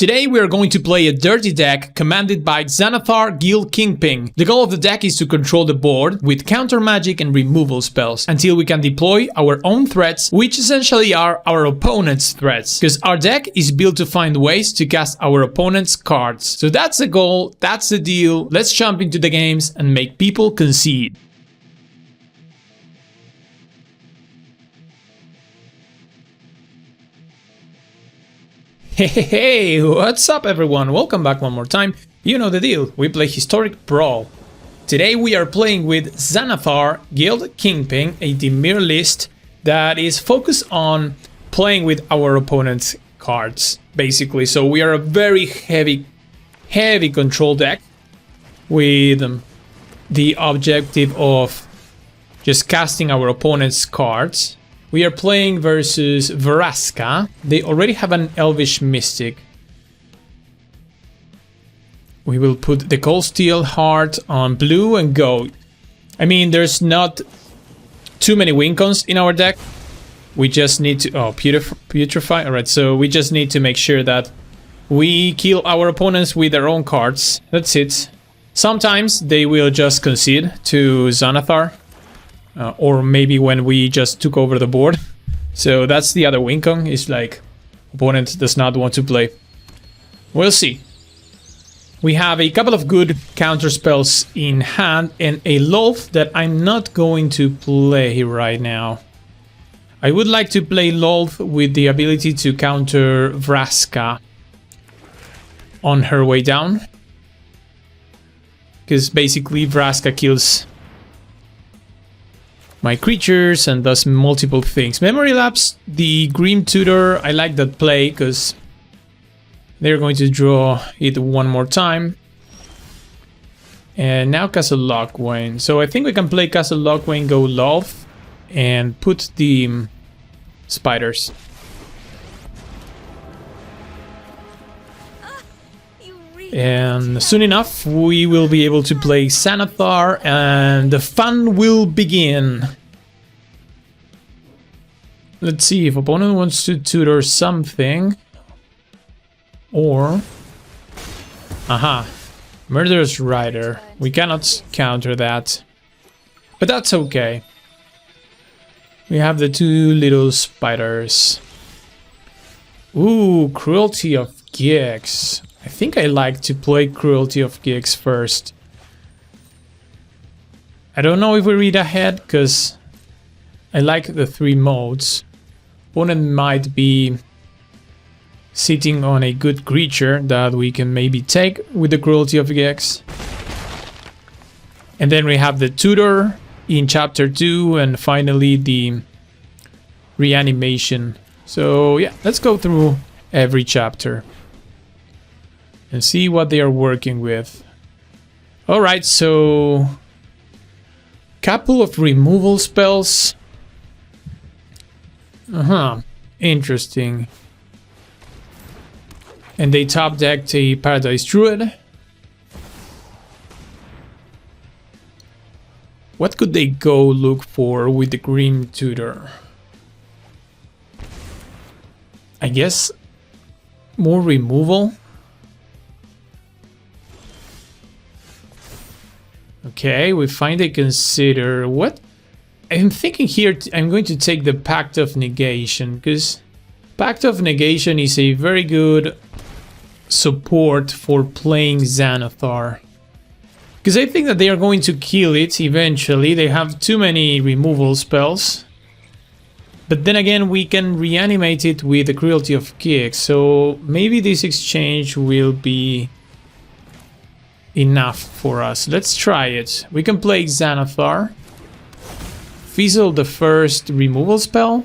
Today we are going to play a dirty deck commanded by Xanathar Guild Kingpin. The goal of the deck is to control the board with counter magic and removal spells until we can deploy our own threats, which essentially are our opponent's threats, because our deck is built to find ways to cast our opponent's cards. So that's the goal, that's the deal. Let's jump into the games and make people concede. Hey, what's up everyone? Welcome back one more time. You know the deal, we play Historic Brawl. Today we are playing with Xanathar Guild Kingpin, a Dimir list that is focused on playing with our opponent's cards, basically. So we are a very heavy control deck with the objective of just casting our opponent's cards. We are playing versus Vraska. They already have an Elvish Mystic. We will put the Cold Steel Heart on blue and go. I mean, there's not too many win cons in our deck. We just need to... Oh, Putrefy. Alright, so we just need to make sure that we kill our opponents with their own cards. That's it. Sometimes they will just concede to Xanathar. Or maybe when we just took over the board. So that's the other win con, is like opponent does not want to play. We'll see. We have a couple of good counter spells in hand and a Lolth that I'm not going to play right now. I would like to play Lolth with the ability to counter Vraska on her way down. Because basically Vraska kills my creatures and does multiple things. Memory Lapse, the Grim Tutor, I like that play because they're going to draw it one more time. And now Castle Locthwain. So I think we can play Castle Locthwain, go Lolth, and put the spiders. And soon enough, we will be able to play Xanathar and the fun will begin. Let's see if opponent wants to tutor something. Or... Aha. Murderous Rider. We cannot counter that. But that's okay. We have the two little spiders. Ooh, Cruelty of Gix. I think I like to play Cruelty of Gix first. I don't know if we read ahead, because I like the 3 modes. Opponent might be sitting on a good creature that we can maybe take with the Cruelty of Gix. And then we have the Tutor in Chapter 2, and finally the Reanimation. So yeah, let's go through every chapter and see what they are working with. Alright, so... couple of removal spells. Interesting. And they top decked a Paradise Druid. What could they go look for with the Grim Tutor? I guess more removal. Okay, we finally consider what I'm thinking here. I'm going to take the Pact of Negation, because Pact of Negation is a very good support for playing Xanathar. Because I think that they are going to kill it eventually. They have too many removal spells. But then again, we can reanimate it with the Cruelty of Gix. So maybe this exchange will be enough for us. Let's try it. We can play Xanathar. Fizzle the first removal spell.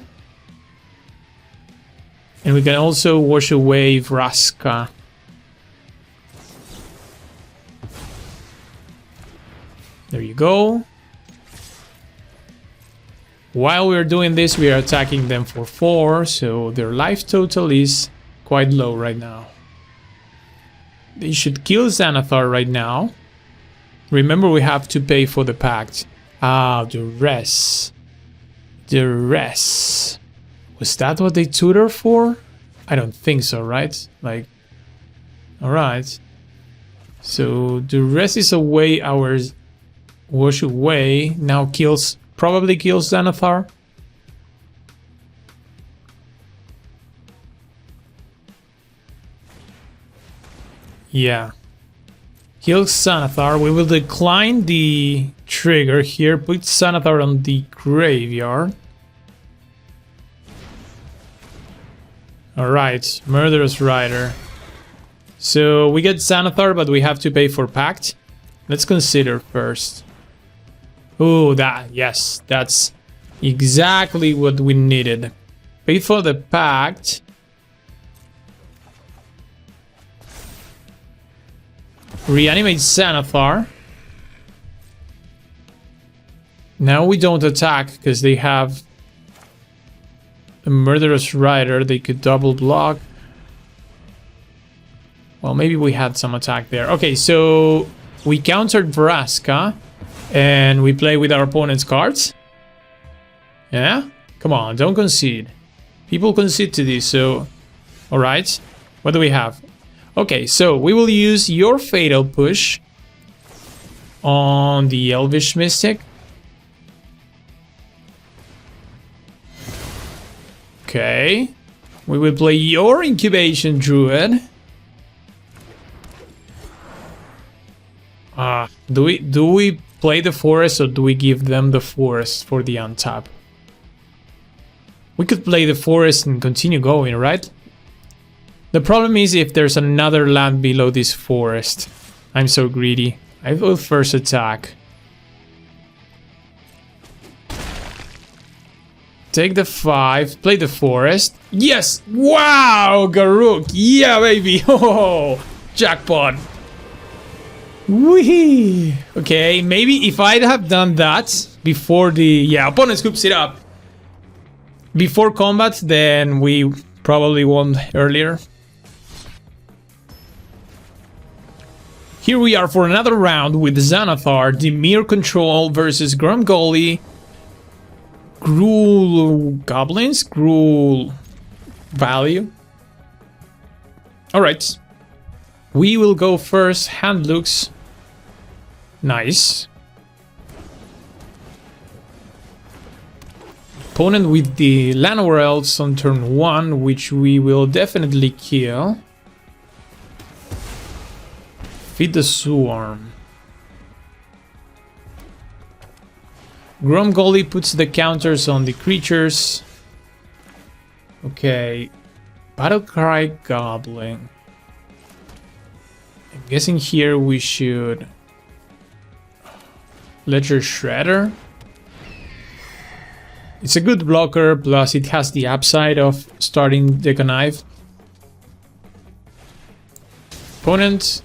And we can also wash away Vraska. There you go. While we're doing this, we are attacking them for 4, so their life total is quite low right now. They should kill Xanathar right now. Remember, we have to pay for the pact. Ah, Duress. Duress. Was that what they tutor for? I don't think so, right? Like, Alright. So the rest is away. Ours wash away. Now kills, probably kills Xanathar. Yeah. Kills Xanathar. We will decline the trigger here. Put Xanathar on the graveyard. Alright, Murderous Rider. So we get Xanathar, but we have to pay for Pact. Let's consider first. Oh, yes, that's exactly what we needed. Pay for the Pact. Reanimate Xanathar. Now we don't attack because they have a Murderous Rider. They could double block. Well, maybe we had some attack there. Okay, so we countered Vraska and we play with our opponent's cards. Yeah? Come on, don't concede. People concede to this, so... Alright, what do we have? Okay, so we will use your Fatal Push on the Elvish Mystic. Okay. We will play your Incubation Druid. Do we play the forest or do we give them the forest for the untap? We could play the forest and continue going, right? The problem is if there's another land below this forest. I'm so greedy. I will first attack. Take the 5, play the forest. Yes! Wow, Garruk! Yeah, baby! Oh, jackpot! Wee! Okay, maybe if I'd have done that before the... Yeah, opponent scoops it up. Before combat, then we probably won earlier. Here we are for another round with Xanathar, Dimir Control versus Grumgully, Gruul Goblins, Gruul Value. Alright. We will go first. Hand looks nice. Opponent with the Llanowar Elves on turn 1, which we will definitely kill. Feed the Swarm. Grumgully puts the counters on the creatures. Okay. Battlecry Goblin. I'm guessing here we should... Ledger Shredder. It's a good blocker, plus it has the upside of starting the Connive. Opponent...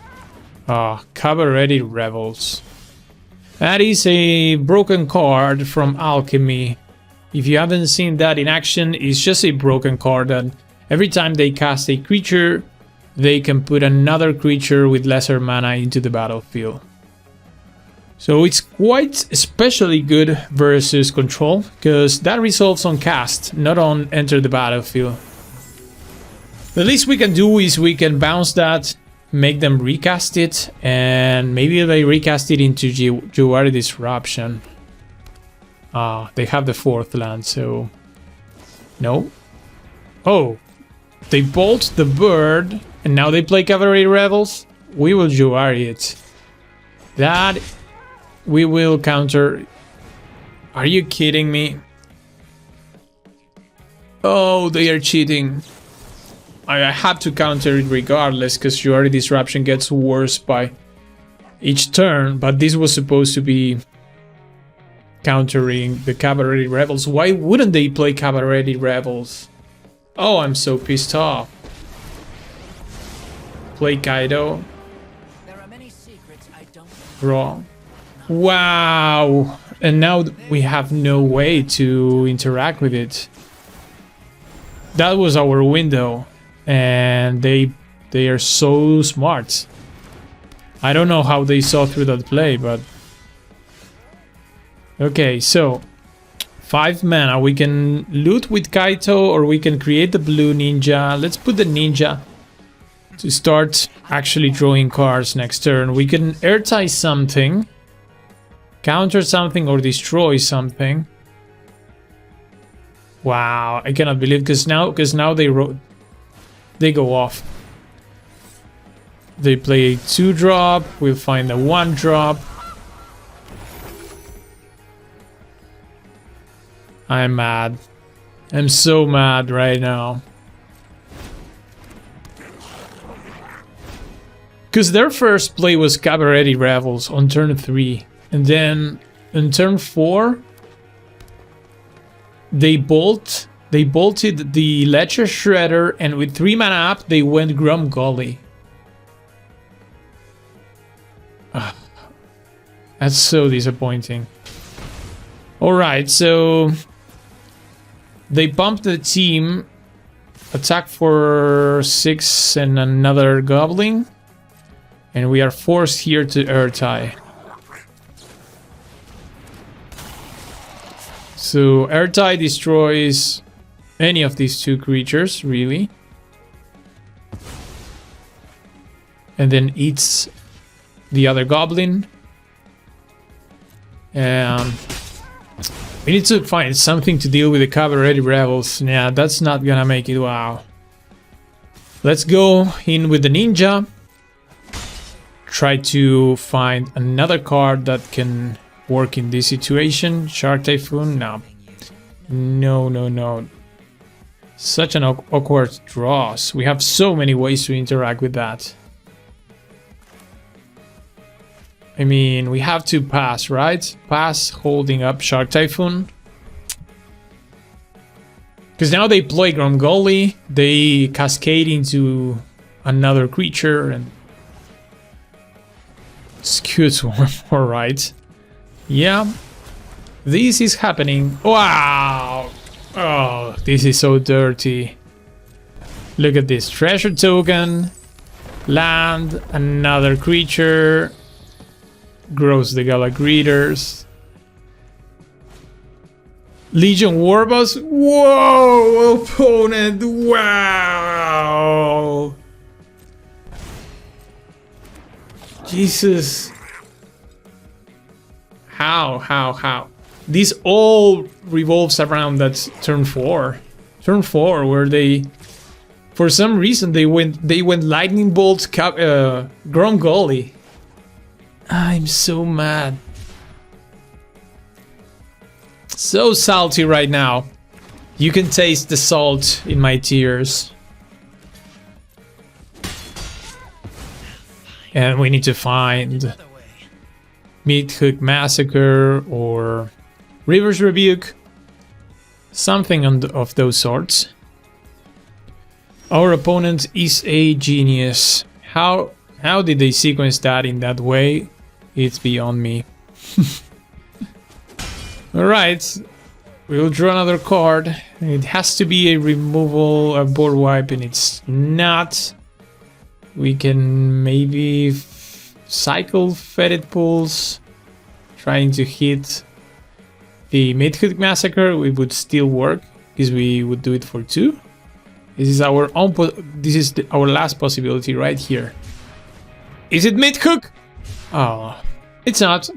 Cabaret Rebels. That is a broken card from Alchemy. If you haven't seen that in action, it's just a broken card that every time they cast a creature, they can put another creature with lesser mana into the battlefield. So it's quite especially good versus control, because that resolves on cast, not on enter the battlefield. The least we can do is we can bounce that, make them recast it, and maybe they recast it into Jwari Disruption. They have the 4th land, so... No. Oh. They bolt the bird, and now they play Cavalry Rebels? We will Jwari it. That... we will counter... Are you kidding me? Oh, they are cheating. I have to counter it regardless, because Jwari Disruption gets worse by each turn, but this was supposed to be countering the Cavalry Rebels. Why wouldn't they play Cavalry Rebels? Oh, I'm so pissed off. Play Kaido. There are many secrets I don't Draw. Wow! And now we have no way to interact with it. That was our window. And they are so smart. I don't know how they saw through that play, but... Okay, so... 5 mana. We can loot with Kaito, or we can create the blue ninja. Let's put the ninja to start actually drawing cards next turn. We can airtie something, counter something, or destroy something. Wow, I cannot believe because now they go off. They play a 2-drop. We'll find a 1-drop. I'm mad. I'm so mad right now. Because their first play was Cabaret Revels on turn 3. And then on turn 4, they bolted the Ledger Shredder, and with 3 mana up, they went Grumgully. That's so disappointing. Alright, so they bumped the team, attack for 6 and another Goblin, and we are forced here to airtie. So airtie destroys any of these 2 creatures, really. And then eats the other Goblin. And we need to find something to deal with the Cabaret Rebels. Yeah, that's not gonna make it. Wow. Let's go in with the Ninja. Try to find another card that can work in this situation. Shark Typhoon? No. No. Such an awkward draws. We have so many ways to interact with that. I mean, we have to pass, right? Pass holding up Shark Typhoon. Because now they play Grumgully, they cascade into another creature and Skewed Swarm, alright. Yeah, this is happening. Wow! Oh, this is so dirty. Look at this. Treasure token, land, another creature, grows the Galagreeters. Legion Warboss. Whoa, opponent. Wow. Jesus. How? This all revolves around that turn 4. Turn 4 where they, for some reason, they went Lightning Bolt, Grumgully. I'm so mad. So salty right now. You can taste the salt in my tears. And we need to find Meathook Massacre or River's Rebuke. Something of those sorts. Our opponent is a genius. How did they sequence that in that way? It's beyond me. Alright, we'll draw another card. It has to be a removal, a board wipe, and it's not. We can maybe cycle Fetid Pulse, trying to hit the Meathook Massacre. It would still work because we would do it for 2. This is our own. This is our last possibility right here. Is it Meathook? Oh, it's not.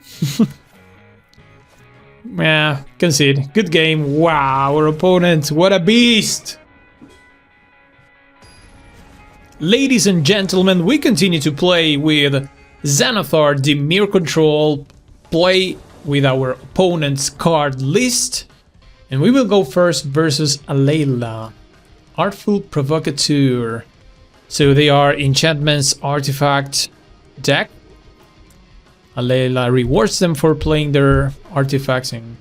Yeah, concede. Good game. Wow, our opponent, what a beast! Ladies and gentlemen, we continue to play with Xanathar, the Mirror Control, play with our opponent's card list, and we will go first versus Alayla, Artful Provocateur. So they are Enchantments Artifact deck. Alayla rewards them for playing their artifacts and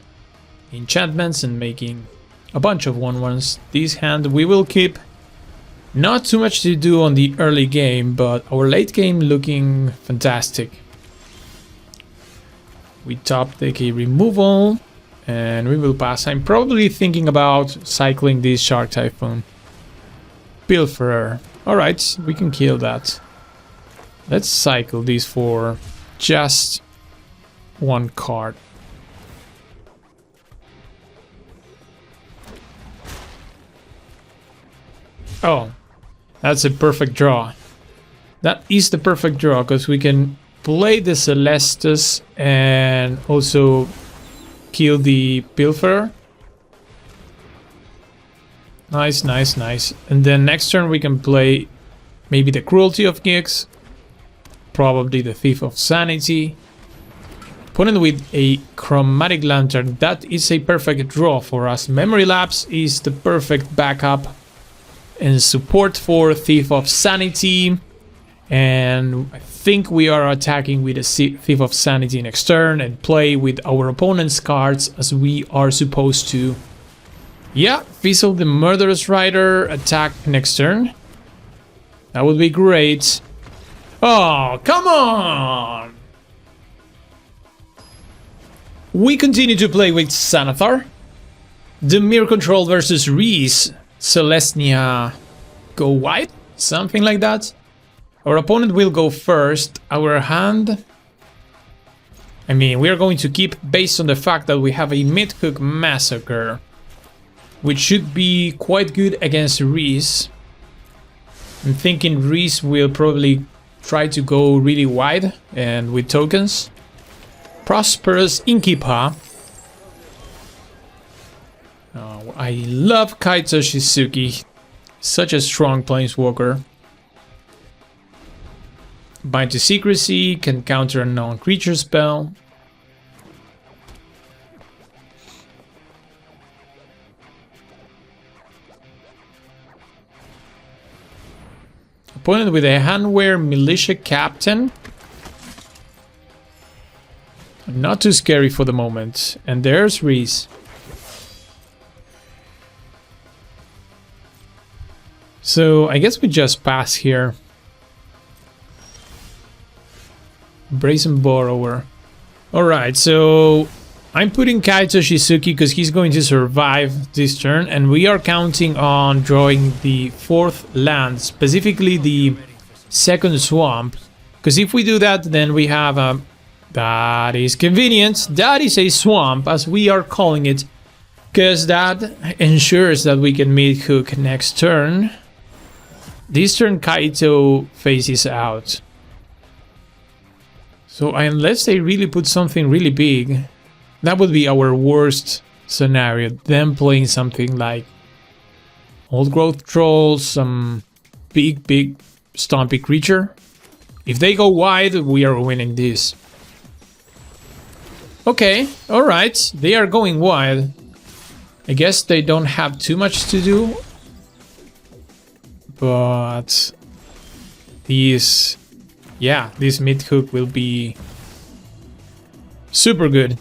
enchantments and making a bunch of 1/1s. This hand we will keep. Not too much to do on the early game, but our late game looking fantastic. We top deck a removal and we will pass. I'm probably thinking about cycling this Shark Typhoon. Pilferer. Alright, we can kill that. Let's cycle these for just 1 card. Oh, that's a perfect draw. That is the perfect draw, because we can play the Celestus and also kill the Pilferer. Nice, nice, nice. And then next turn we can play maybe the Cruelty of Nyx, probably the Thief of Sanity. Opponent with a Chromatic Lantern, that is a perfect draw for us. Memory Lapse is the perfect backup and support for Thief of Sanity. And I think we are attacking with a Thief of Sanity next turn and play with our opponent's cards as we are supposed to. Yeah, Fizzle the Murderous Rider attack next turn. That would be great. Oh, come on! We continue to play with Xanathar. Dimir Control versus Reese. Celestia go white? Something like that. Our opponent will go first. Our hand... I mean, we are going to keep based on the fact that we have a Midhook Massacre, which should be quite good against Reese. I'm thinking Reese will probably try to go really wide and with tokens. Prosperous Inkipa. Oh, I love Kaito Shizuki. Such a strong planeswalker. Bind to Secrecy, can counter a non-creature spell. Opponent with a Handwear Militia Captain. Not too scary for the moment. And there's Reese. So I guess we just pass here. Brazen Borrower. Alright, so I'm putting Kaito Shizuki because he's going to survive this turn, and we are counting on drawing the 4th land, specifically the 2nd swamp, because if we do that, then we have a... that is convenient. That is a swamp, as we are calling it, because that ensures that we can Midhook next turn. This turn Kaito faces out. So unless they really put something really big, that would be our worst scenario. Them playing something like Old Growth Trolls, some big stompy creature. If they go wide, we are winning this. Okay, alright, they are going wide. I guess they don't have too much to do. But these... yeah, this Midhook will be super good.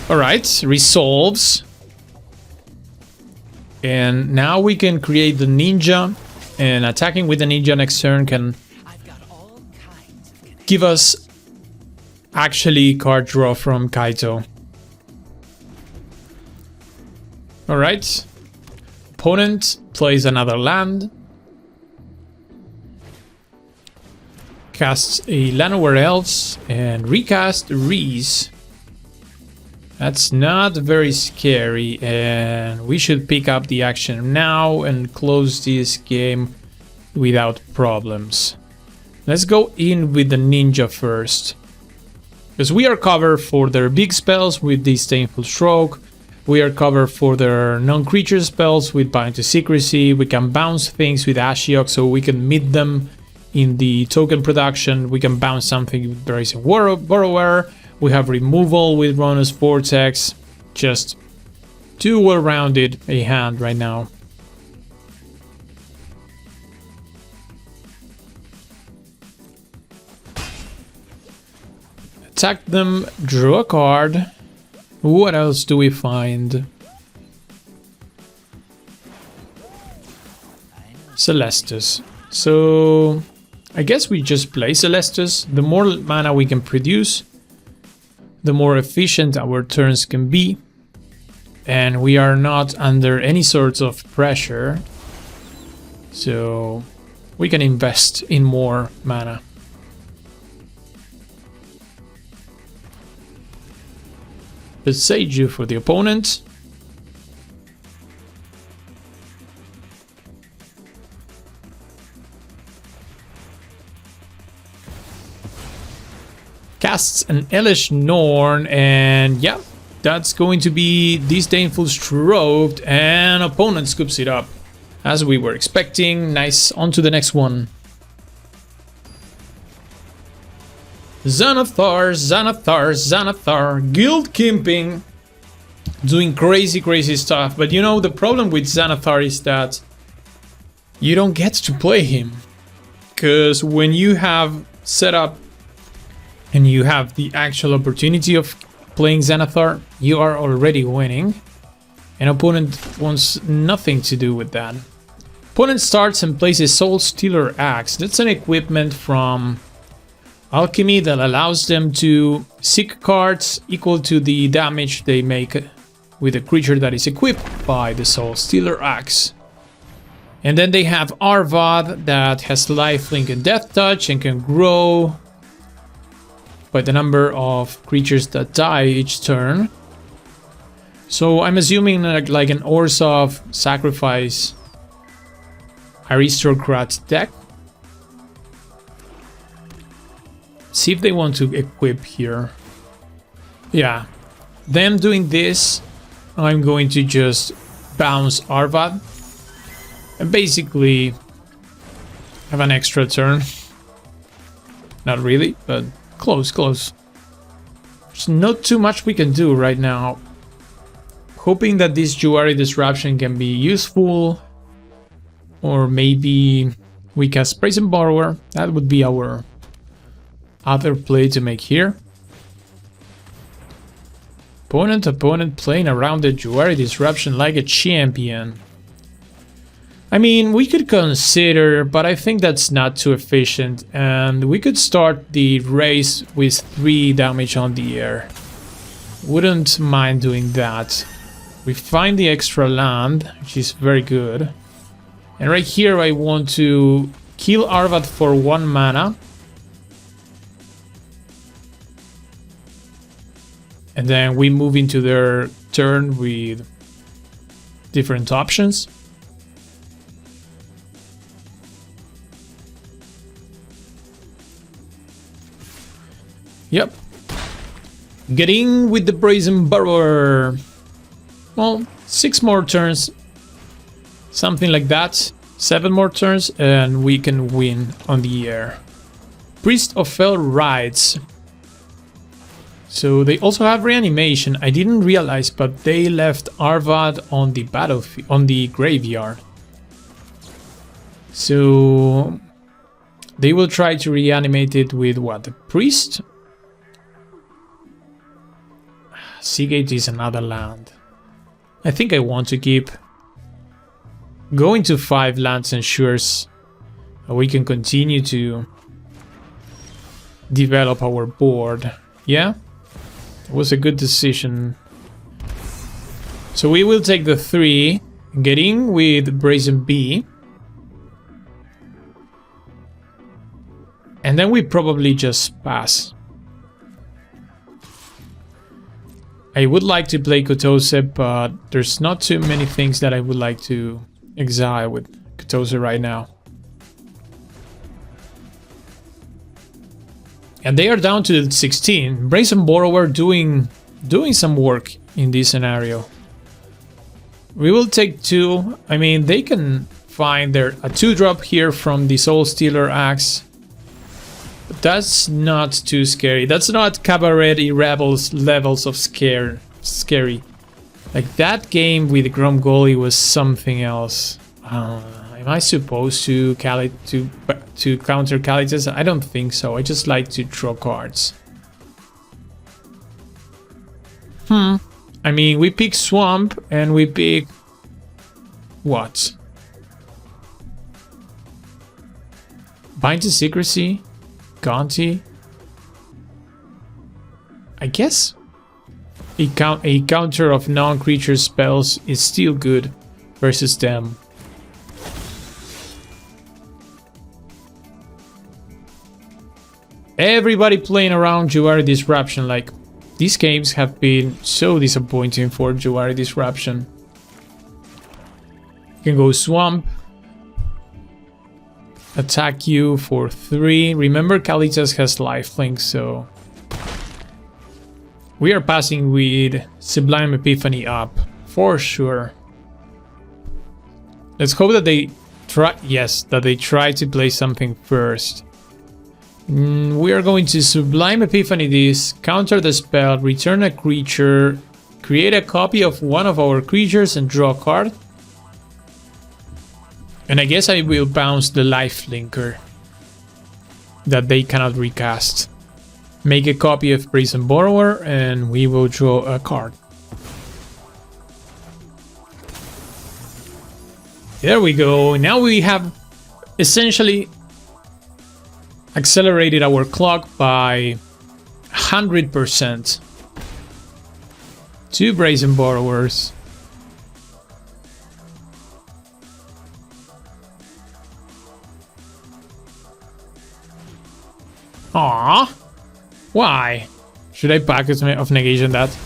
Alright, resolves. And now we can create the ninja. And attacking with the ninja next turn can give us actually card draw from Kaito. Alright. Opponent plays another land. Casts a Llanowar Elves and recast Reese. That's not very scary, and we should pick up the action now and close this game without problems. Let's go in with the ninja first, because we are covered for their big spells with Disdainful Stroke. We are covered for their non-creature spells with Bind to Secrecy. We can bounce things with Ashiok, so we can meet them in the token production. We can bounce something with Brazen Borrower. We have removal with Ronus Vortex. Just too well-rounded a hand right now. Attack them, draw a card. What else do we find? Celestus. So I guess we just play Celestus. The more mana we can produce, the more efficient our turns can be. And we are not under any sorts of pressure. So we can invest in more mana. But Seiju for the opponent. casts an Elish Norn, and yeah, that's going to be Disdainful Stroked, and opponent scoops it up. As we were expecting. Nice, on to the next one. Xanathar, Xanathar, Xanathar, Guild Kimping. Doing crazy stuff, but you know, the problem with Xanathar is that you don't get to play him. Because when you have set up and you have the actual opportunity of playing Xanathar, you are already winning. An opponent wants nothing to do with that. Opponent starts and plays Soul Stealer Axe. That's an equipment from Alchemy that allows them to seek cards equal to the damage they make with a creature that is equipped by the Soul Stealer Axe. And then they have Arvad that has Lifelink and Death Touch and can grow by the number of creatures that die each turn. So I'm assuming like an Orzhov Sacrifice Aristocrat deck. See if they want to equip here. Yeah, them doing this, I'm going to just bounce Arvad and basically have an extra turn. Not really, but close. There's not too much we can do right now. Hoping that this Jwari Disruption can be useful, or maybe we cast Brazen Borrower. That would be our other play to make here. Opponent playing around the Jwari Disruption like a champion. I mean, we could consider, but I think that's not too efficient, and we could start the race with 3 damage on the air. Wouldn't mind doing that. We find the extra land, which is very good. And right here I want to kill Arvad for 1 mana. And then we move into their turn with different options. Yep. Getting with the Brazen Borrower. Well, 6 more turns. Something like that. 7 more turns and we can win on the air. Priest of Fel Rides. So they also have reanimation. I didn't realize, but they left Arvad on the battlefield, on the graveyard. So they will try to reanimate it with what? The Priest? Seagate is another land. I think I want to keep. Going to 5 lands ensures that we can continue to develop our board. Yeah? It was a good decision. So we will take the 3, getting with Brazen Bee. And then we probably just pass. I would like to play Kotose, but there's not too many things that I would like to exile with Kotose right now. And they are down to 16. Brazen Borrower doing some work in this scenario. We will take 2. I mean, they can find a 2-drop here from the Soul Stealer Axe. But that's not too scary. That's not Cabaret Rebels levels of scary. Like that game with Gromgoli was something else. Am I supposed to counter Kalitas? I don't think so. I just like to draw cards. I mean, we pick Swamp and we pick what? Bind to Secrecy, Gonti. I guess a counter of non-creature spells is still good versus them. Everybody playing around Jwari Disruption. Like, these games have been so disappointing for Jwari Disruption. You can go Swamp. Attack you for 3. Remember, Kalitas has lifelink, so We are passing with Sublime Epiphany up, for sure. Let's hope that they try... Yes, that they try to play something first. We are going to Sublime Epiphany this, counter the spell, return a creature, create a copy of one of our creatures and draw a card. And I guess I will bounce the Lifelinker that they cannot recast. Make a copy of Brazen Borrower and we will draw a card. There we go. Now we have essentially accelerated our clock by 100%. 2 Brazen Borrowers. Aww. Why? Should I Pact of Negation that?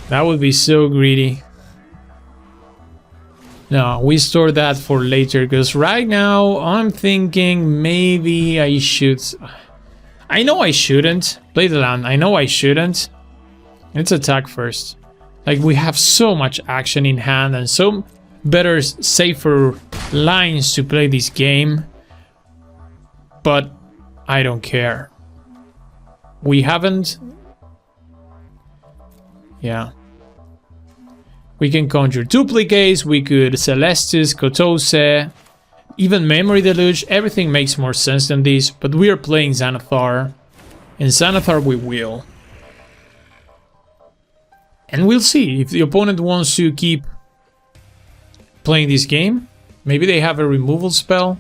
That would be so greedy. No, we store that for later, because right now I'm thinking maybe I should... I know I shouldn't. Play the land. I know I shouldn't. Let's attack first. Like, we have so much action in hand and so better, safer lines to play this game. But I don't care. We haven't... Yeah. We can conjure duplicates, we could Celestis, Kotose, even Memory Deluge. Everything makes more sense than this, but we are playing Xanathar. And Xanathar we will. And we'll see if the opponent wants to keep playing this game. Maybe they have a removal spell.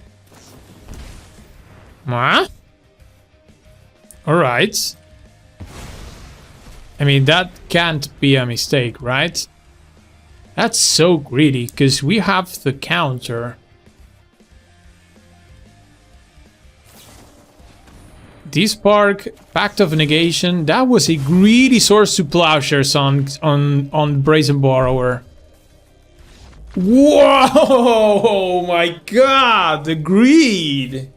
Huh? Alright. I mean, that can't be a mistake, right? That's so greedy, because we have the counter. This Park, Pact of Negation, that was a greedy Source to Plowshares on Brazen Borrower. Whoa! Oh my god, the greed!